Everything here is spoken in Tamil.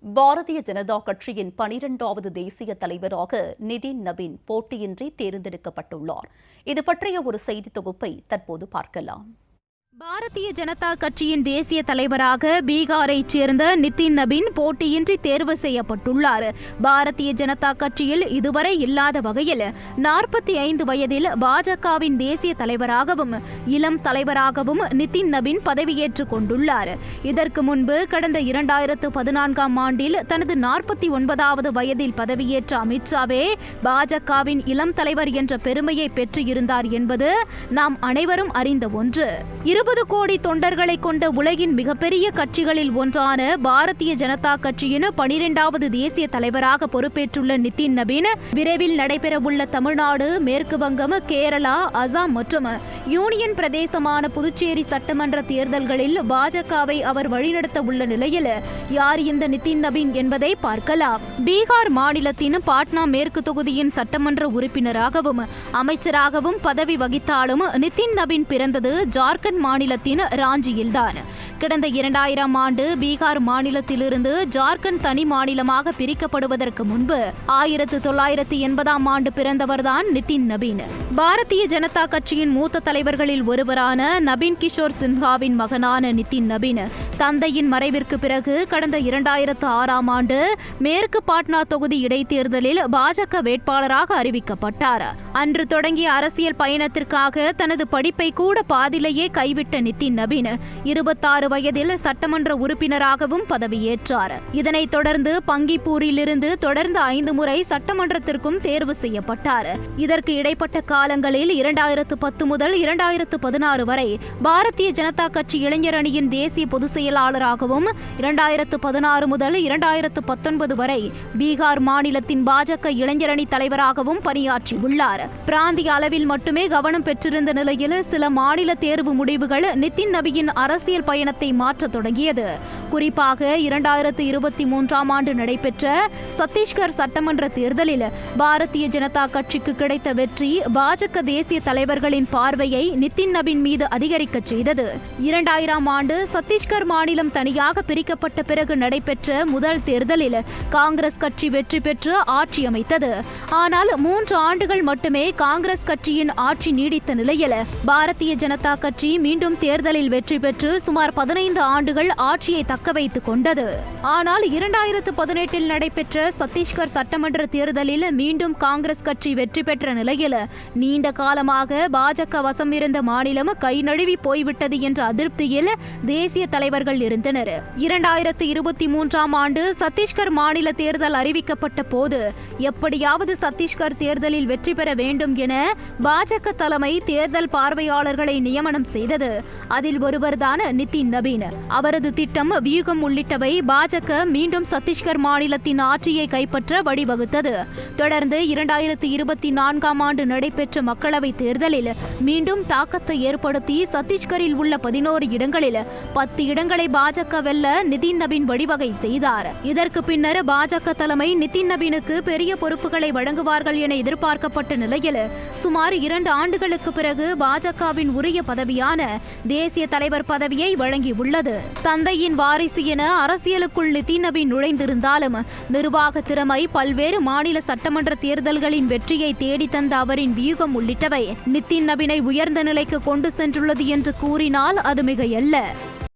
பாரதிய ஜனதா கட்சியின் 12வது தேசிய தலைவராக நிதின் நபீன் போட்டியின்றி தேர்ந்தெடுக்கப்பட்டுள்ளார். இது பற்றிய ஒரு செய்தி தொகுப்பை தற்போது பார்க்கலாம். பாரதிய ஜனதா கட்சியின் தேசிய தலைவராக பீகாரைச் சேர்ந்த நிதின் நபீன் போட்டியின்றி தேர்வு செய்யப்பட்டுள்ளார். பாரதிய ஜனதா கட்சியில் இதுவரை இல்லாத வகையில் 45 வயதில் பாஜகவின் தேசிய தலைவராகவும் இளம் தலைவராகவும் நிதின் நபீன் பதவியேற்றுக் கொண்டுள்ளார். இதற்கு முன்பு கடந்த 2014ஆம் ஆண்டில் தனது 49வது வயதில் பதவியேற்ற அமித்ஷாவே பாஜகவின் இளம் தலைவர் என்ற பெருமையை பெற்றிருந்தார் என்பது நாம் அனைவரும் அறிந்த ஒன்று. 20 கோடி தொண்டர்களை கொண்ட உலகின் மிகப்பெரிய கட்சிகளில் ஒன்றான பாரதிய ஜனதா கட்சியின் 12வது தேசிய தலைவராக பொறுப்பேற்றுள்ள நிதின் நபீன் விரைவில் நடைபெறவுள்ள தமிழ்நாடு, மேற்கு வங்கம், கேரளா, அசாம் மற்றும் யூனியன் பிரதேசமான புதுச்சேரி சட்டமன்ற தேர்தல்களில் பாஜகவை அவர் வழிநடத்த உள்ள நிலையில் யார் இந்த நிதின் நபீன் என்பதை பார்க்கலாம். பீகார் மாநிலத்தின் பாட்னா மேற்கு தொகுதியின் சட்டமன்ற உறுப்பினராகவும் அமைச்சராகவும் பதவி வகித்தாலும் நிதின் நபீன் பிறந்தது ஜார்க்கண்ட் மாநிலத்தின் ராஞ்சியில்தான். கடந்த 2000ஆம் ஆண்டு பீகார் மாநிலத்திலிருந்து ஜார்க்கண்ட் தனி மாநிலமாக பிரிக்கப்படுவதற்கு முன்பு 1980ஆம் ஆண்டு பிறந்தவர்தான் நிதின் நபீன். பாரதிய ஜனதா கட்சியின் மூத்த தலைவர்களில் ஒருவரான நபீன் கிஷோர் சின்ஹாவின் மகனான நிதின் நபீன் தந்தையின் மறைவிற்கு பிறகு கடந்த 2006ஆம் ஆண்டு மேற்கு பாட்னா தொகுதி இடைத்தேர்தலில் பாஜக வேட்பாளராக அறிவிக்கப்பட்டார். அன்று தொடங்கிய அரசியல் பயணத்திற்காக தனது படிப்பை கூட பாதிலேயே கைவிட்ட நிதின் நபீன் 26 வயதில் சட்டமன்ற உறுப்பினராகவும் பதவியேற்றார். இதனைத் தொடர்ந்து பங்கிப்பூரிலிருந்து தொடர்ந்து 5 முறை சட்டமன்றத்திற்கும் தேர்வு செய்யப்பட்டார். இதற்கு இடைப்பட்ட காலங்களில் 2010 முதல் 2016 வரை பாரதிய ஜனதா கட்சி இளைஞர் அணியின் தேசிய பொதுச் செயலாளராகவும் 2016 முதல் 2019 வரை பீகார் மாநிலத்தின் பாஜக இளைஞர் அணி தலைவராகவும் பணியாற்றியுள்ளார். பிராந்திய அளவில் மட்டுமே கவனம் பெற்றிருந்த நிலையில் சில மாநில தேர்வு முடிவுகள் நிதின் நபீன் அரசியல் பயணத்தை மாற்ற தொடங்கியது. குறிப்பாக 2023ஆம் ஆண்டு நடைபெற்ற சத்தீஸ்கர் சட்டமன்ற தேர்தலில் பாரதிய ஜனதா கட்சிக்கு கிடைத்த வெற்றி பாஜக தேசிய தலைவர்களின் பார்வையை நிதின் நபீன் மீது அதிகரிக்க செய்தது. 2000ஆம் ஆண்டு சத்தீஸ்கர் மாநிலம் தனியாக பிரிக்கப்பட்ட பிறகு நடைபெற்ற முதல் தேர்தலில் காங்கிரஸ் கட்சி வெற்றி பெற்று ஆட்சி அமைத்தது. ஆனால் 3 ஆண்டுகள் மட்டுமே காங்கிரஸ் கட்சியின் ஆட்சி நீடித்த நிலையில் பாரதிய ஜனதா கட்சி மீண்டும் தேர்தலில் வெற்றி பெற்று சுமார் 15 ஆண்டுகள் ஆட்சியை தக்க வைத்துக் கொண்டது. ஆனால் 2018இல் நடைபெற்ற சத்தீஸ்கர் சட்டமன்ற தேர்தலில் மீண்டும் காங்கிரஸ் கட்சி வெற்றி பெற்ற நிலையில் நீண்ட காலமாக பாஜக வசம் இருந்த மாநிலம் கை நழுவி போய்விட்டது என்ற அதிருப்தியில் தேசிய தலைவர்கள் இருந்தனர். 2023ஆம் ஆண்டு சத்தீஸ்கர் மாநில தேர்தல் அறிவிக்கப்பட்ட போது எப்படியாவது சத்தீஸ்கர் தேர்தலில் வெற்றி பெற வேண்டும் என பாஜக தலைமை தேர்தல் பார்வையாளர்களை நியமனம் செய்தது. அதில் ஒருவர்தான் நிதின் நபீன். அவரது திட்டம், வியூகம் உள்ளிட்டவை பாஜக மீண்டும் சத்தீஸ்கர் மாநிலத்தின் ஆட்சியை கைப்பற்ற வழிவகுத்தது. தொடர்ந்து 2024ஆம் ஆண்டு நடைபெற்ற மக்களவை தேர்தலில் மீண்டும் தாக்கத்தை ஏற்படுத்தி சத்தீஸ்கரில் உள்ள 11 இடங்களில் 10 இடங்களை பாஜக வெல்ல நிதின் நபீன் வழிவகை செய்தார். இதற்கு பின்னர் பாஜக தலைமை நிதின் நபீனுக்கு பெரிய பொறுப்புகளை வழங்குவார்கள் என எதிர்பார்க்கப்பட்ட நிலையில் சுமார் 2 ஆண்டுகளுக்கு பிறகு பாஜகவின் உரிய பதவியான தேசிய தலைவர் பதவியை வழங்கியுள்ளது. தந்தையின் வாரிசு என அரசியலுக்குள் நிதின் நபீன் நுழைந்திருந்தாலும் நிர்வாக திறமை, பல்வேறு மாநில சட்டமன்ற தேர்தல்களின் வெற்றியை தேடித்தந்த அவரின் வியூகம் உள்ளிட்டவை நிதின் நபீனை உயர்ந்த நிலைக்கு கொண்டு சென்றுள்ளது என்று கூறினால் அது மிகையல்ல.